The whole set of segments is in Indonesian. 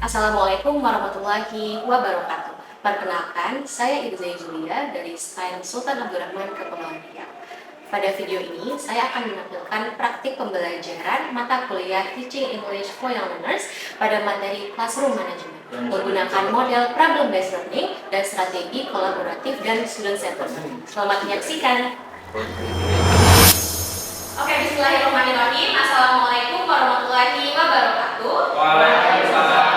Assalamualaikum warahmatullahi wabarakatuh. Perkenalkan, saya Idzai Julia dari SKN Sultan Abdurrahman Kepulauan Riau. Pada video ini, saya akan menampilkan praktik pembelajaran mata kuliah Teaching English for Young Learners pada materi Classroom Management menggunakan model Problem Based Learning dan strategi kolaboratif dan student centered. Selamat menyaksikan. Oke, bismillahirrahmanirrahim. Assalamualaikum warahmatullahi wabarakatuh. Waalaikumsalam.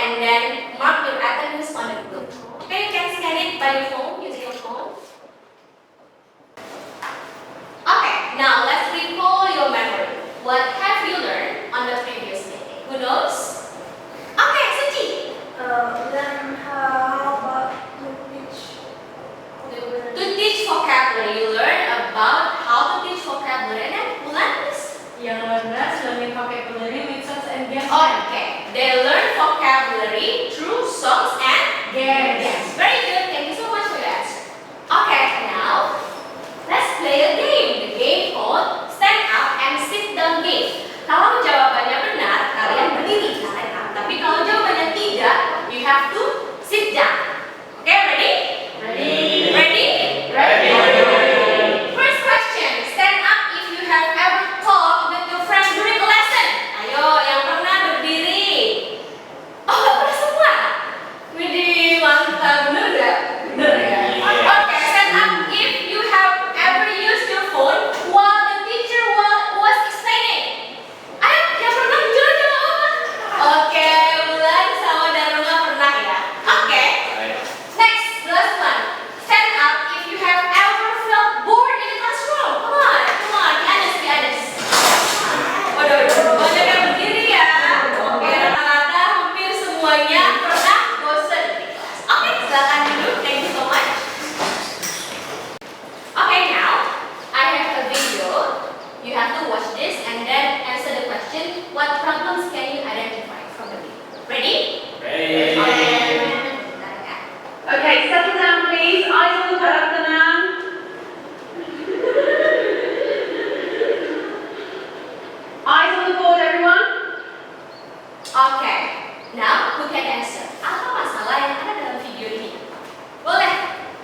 And then mark your attendance on the book. Okay, you can scan it by your phone, using your phone. Okay, now let's recall your memory. What have you learned on the previous meeting? Who knows? Okay, Suci. Learn how to teach vocabulary. You learn about how to teach vocabulary. And then Bulan, please. Young learners learning vocabulary with songs and games. Okay, they learn vocabulary through songs and games. Yes, very good. Thank you so much for that. Okay, now let's play a game. The game called Stand Up and Sit Down Game. Kalau jawabannya benar, kalian berdiri, stand up. Tapi kalau jawabannya tidak, you have to sit down. Okay, ready? Ready. Ready? Ready. First question. Stand up if you have ever talked with your friend during a lesson. Ayo, yang pernah berdiri. Oh, gak pernah semua? Widih, mantap. Bener gak? Bener ya? Okay, stand up if you have ever used your phone while the teacher was explaining. Ayo, yang pernah jawab apa? Oke, Bulan sama Darunga pernah ya? Oke. Next, the last one. Stand up if you have ever felt bored in the classroom. Come on, be honest. Waduh, banyak yang berdiri ya. Oke, rata-rata hampir semuanya pernah bosan di kelas. Oke, silakan duduk. Thank you so much. Okay, now I have a video. You have to watch this and then answer the question. What problems can you identify from the video? Ready? Ready. Okay, settle down please. Eyes on the board, tenang. Eyes on the board, everyone. Okay, now who can answer? Apa masalah yang ada dalam video ini? Boleh,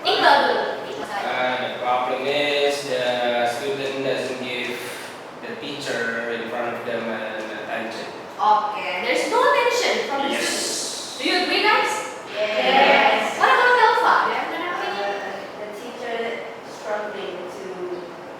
Iqbal dulu. The problem is the student doesn't give the teacher in front of them an attention. Okay, there's no attention from the Yes. students. Do you agree, guys? Yes. What about Delva? Do you have an opinion? The teacher struggling to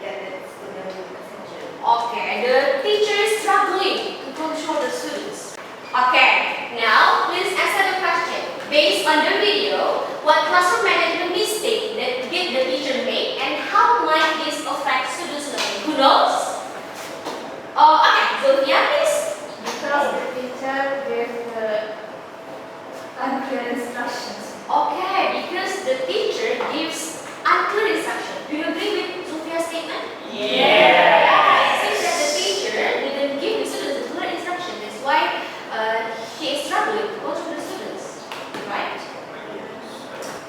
get the student attention. Okay, the teacher is struggling to control the students. Okay, now please answer the question. Based on the video, what classroom management mistake that did the teacher make and how might this affect students' learning? Who knows? Oh, okay, Zulfia, please. Because the teacher gave the unclear instructions. Okay, because the teacher gives unclear instruction. Do you agree with Zulfia's statement? It seems that the teacher didn't give the students a clear instruction. That's why he is struggling to control the students. Right?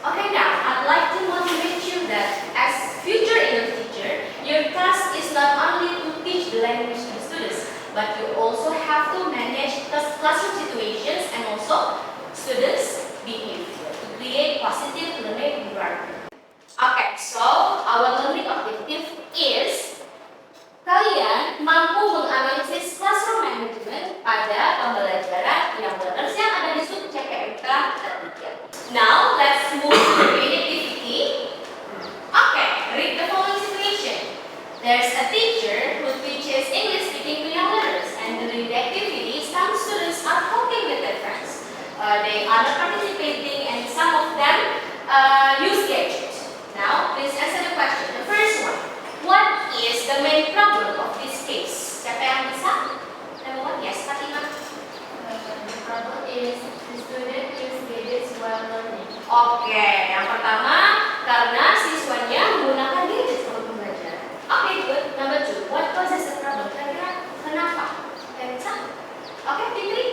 Okay, now I'd like to motivate you that as future English teacher, your task is not only to teach the language to the students, but you also have to manage classroom situations and also students' behavior to create positive learning environment. Okay, so our learning objective is kalian mampu menganalisis classroom management pada pembelajaran yang learners yang ada di sub CPMK 3. Now let's move to the reading activity. Okay, read the following situation. There's a teacher who teaches English speaking to young learners, and during the activity, some students are talking they are not participating, and some of them use gadgets. Now, please answer the question. The first one, what is the main problem of this case? Siapa yang bisa? Number one, yes, Fatima. The problem is the student use gadgets while learning. Oke, yang pertama karena siswanya menggunakan gadget untuk belajar. Oke, good. Number two, what causes the problem? Kira-kira kenapa? Kenapa? Oke, Fitri.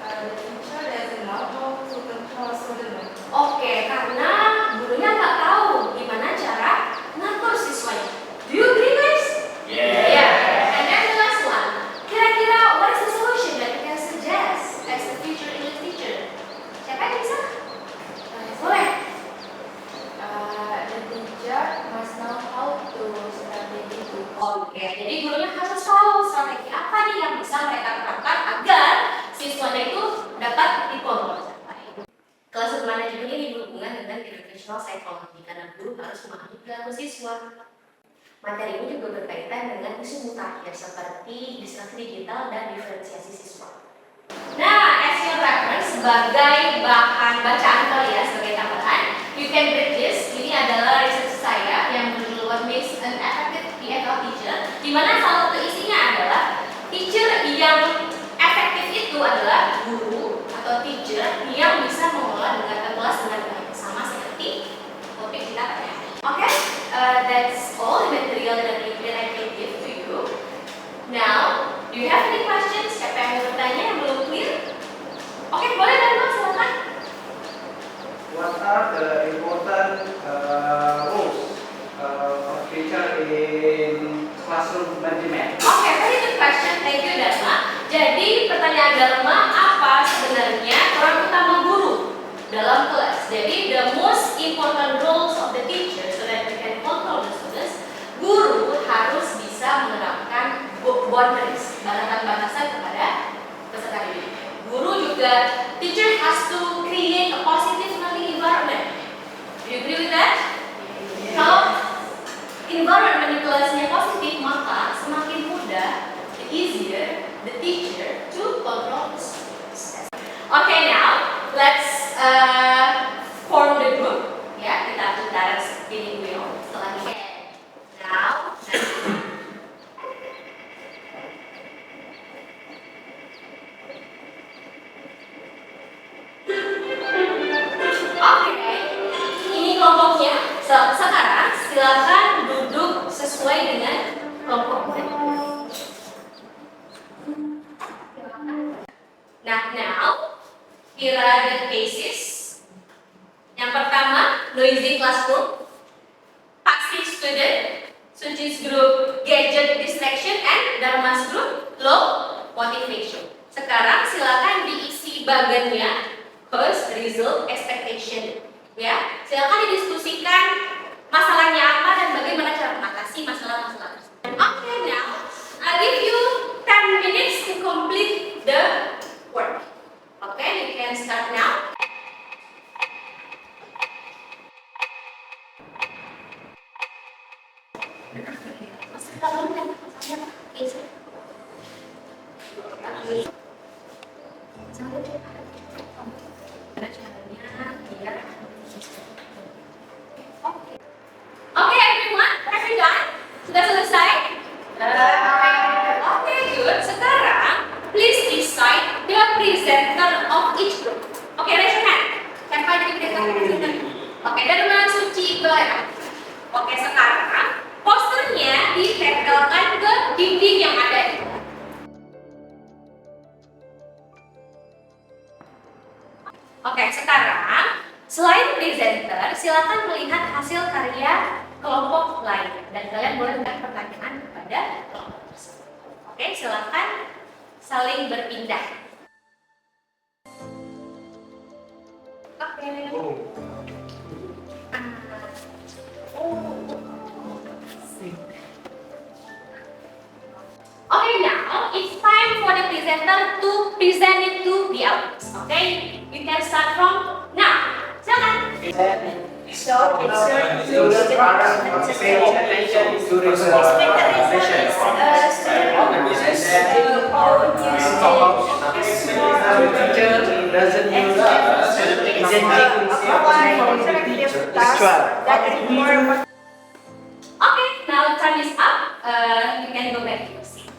The teacher doesn't know how to control student. Oke, karena gurunya nggak tahu gimana cara ngatur siswanya. Do you agree, guys? Yeah. And then the last one. Kira-kira what is the solution that you can suggest as a future English teacher? Siapa yang bisa? Boleh. The teacher must know how to strategy to Oke, jadi gurunya harus tahu strategi apa nih yang bisa mereka terapkan agar siswanya itu dapat dikontrol. Kelas manajemen ini berhubungan dengan educational psychology karena guru harus memahami perilaku siswa. Materi ini juga berkaitan dengan isu mutakhir seperti distraksi digital dan diferensiasi siswa. Nah, as your reference sebagai bahan bacaan kalian sebagai tambahan, you can read this. Ini adalah research saya yang berjudul What Makes an Effective PFL Teacher, di mana salah satu isinya adalah teacher yang efektif itu adalah guru atau teacher yang bisa mengelola dengan kelas dengan baik, sama seperti topik kita pada hari ini. Oke, that's all the material that I can give to you. Now, do you have any questions? Siapa yang mau bertanya yang belum clear? Oke, boleh Dharma, silakan. What are the important roles of teacher in classroom management? Oke, very good question. Thank you, Dharma. Jadi, pertanyaan Dharma, apa sebenarnya peran utama guru dalam kelas? Jadi, the most important roles of the teacher so that we can control the students, guru harus bisa menerapkan boundaries, batasan-batasan kepada peserta didik. Guru juga, teacher has to create a positive learning environment. Do you agree with that? Kalau environment di kelasnya positif, maka semakin mudah, the easier the teacher to control the students. Okay, now let's form the group. Ya, kita putaran spinning wheel setelah ini. Now. Oke, ini kelompoknya. Sekarang silakan duduk sesuai dengan kelompoknya. Nah, now here are the cases. Yang pertama, noisy classroom, passive student, Suji's group gadget distraction, and Dharma's group low motivation. Sekarang silakan diisi bagannya. First, result, expectation. Ya, silakan didiskusikan masalahnya apa dan bagaimana cara mengatasi masalah-masalah tersebut. Okay, now I'll give you 10 minutes to complete the work. Okay, you can start now. Oke, everyone, have you done? Sudah selesai? Oke, good. Sekarang, please decide the presenter of each group. Oke, raise your hand. Siapa jadi presenter? Oke, Dharma, Suci, Bella. Oke, sekarang posternya ditempelkan ke dinding yang ada di. Oke, sekarang selain presenter, silakan melihat hasil karya kelompok lain dan kalian boleh memberikan pertanyaan kepada kelompok tersebut. Oke, silakan saling berpindah. Oke. Okay, now it's time for the presenter to present it to the audience. Okay, you can start from now. Silakan. So, Students are paying attention to the presentation. Teacher doesn't use more. Okay, now time is up. You can go back to your seat.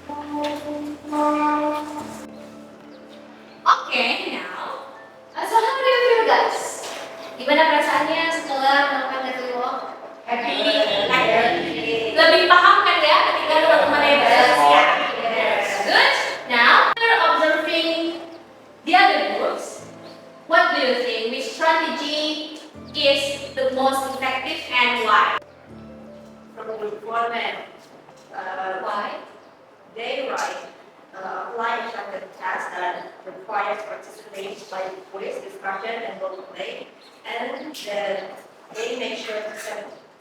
Okay, now. So how do you feel, guys? Gimana perasaannya setelah melakukan dirty walk? Happy? Lebih paham kan ya ketika teman-teman yang belajar? Good. Now, after observing the other groups, what do you think? Which strategy is the most effective and why? From group 1 and Why? they write apply structured tasks that requires participation like quiz, discussion, and role play, and then they make sure to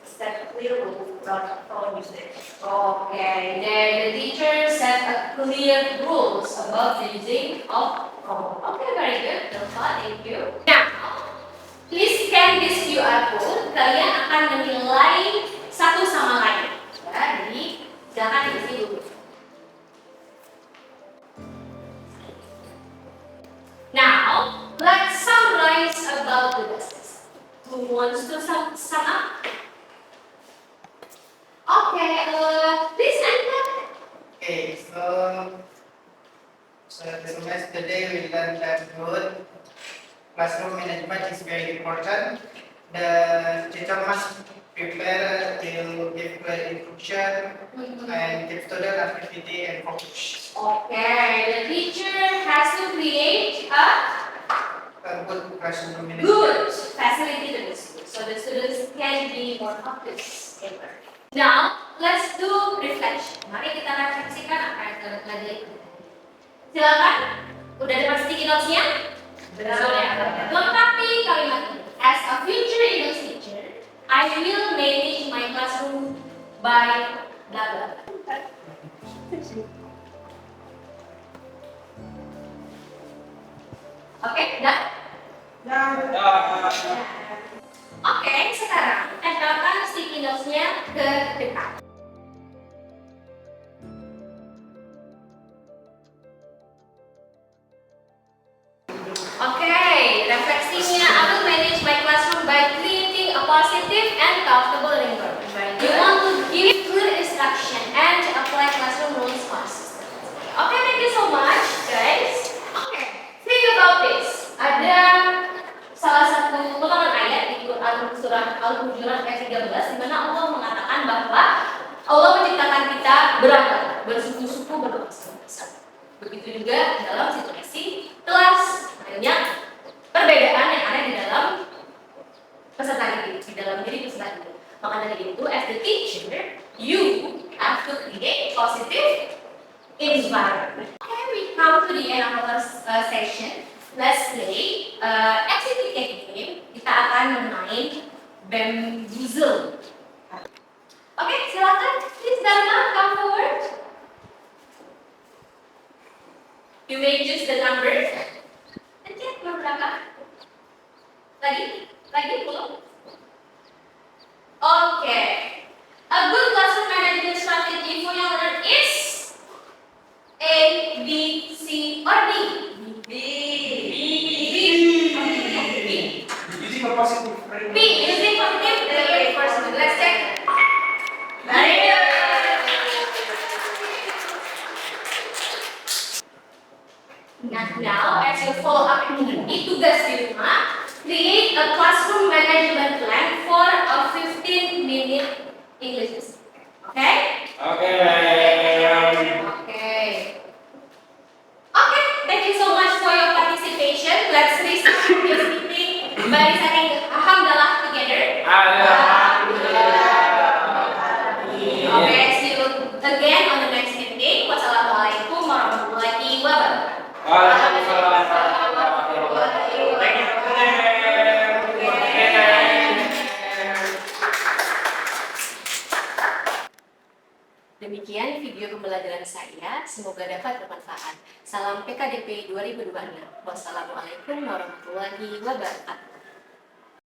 set clear rules about phone usage. Okay, then the teacher set a clear rules about the using of phone. Okay, very good. Delta, thank you. Now, please scan this QR code. Kalian akan menilai satu sama lain. Ya, jadi silakan diisi dulu. Now, let's summarize about the business. Who wants to sum up? Okay, please Anta. Okay, so the semester today we learned that good classroom management is very important. The teacher must prepare to give clear instruction and give student activity and focus. Okay, the teacher has to create A good classroom management. good facility to the students, so the students can be more focused in learning. Now, let's do reflection. Mari kita refleksikan apa yang telah pelajari. Silakan. Udah dapat sticky notes-nya? Sudah. Lengkapi kalimat ini. As a future English teacher, I will manage my classroom by blah blah. Oke, dah. Oke, sekarang tempelkan sticky notes-nya ke depan. Oke, refleksinya, I will manage my classroom by creating a positive and comfortable environment. You want to give clear instruction and apply classroom rules consistently. Okay, thank you so much, guys. Okay, think about this. Ada salah satu potongan ayat di Quran surah Al-Hujurat ayat 13 di mana Allah mengatakan bahwa Allah menciptakan kita beragam, bersuku-suku, berbangsa-bangsa. Begitu juga dalam situasi kelas, banyak perbedaan yang ada di dalam peserta didik, di dalam diri peserta didik. Maka dari itu, as the teacher, you have to create positive environment. Okay, we come to the end of our session. Let's play activity game. Kita akan bermain bamboozle. Oke, silakan. Please Dharma, come forward. You may choose the number. Nanti nomor berapa? Lagi belum? Okay. A good classroom management strategy for your learner is A, B, C, or D? B. Using a positive framework. B, using positive reinforcement. Let's check. Very good. Now, as you follow up activity, tugas di rumah, create a classroom management plan for a 15-minute English lesson. Okay? Okay. Okay. Okay, thank you so much for your participation. Let's restart this meeting by reciting Alhamdulillah together. Okay, see you again on the next meeting. Wassalamualaikum warahmatullahi wabarakatuh. Demikian video pembelajaran saya, semoga dapat bermanfaat. Salam PKDP 2026. Wassalamualaikum warahmatullahi wabarakatuh.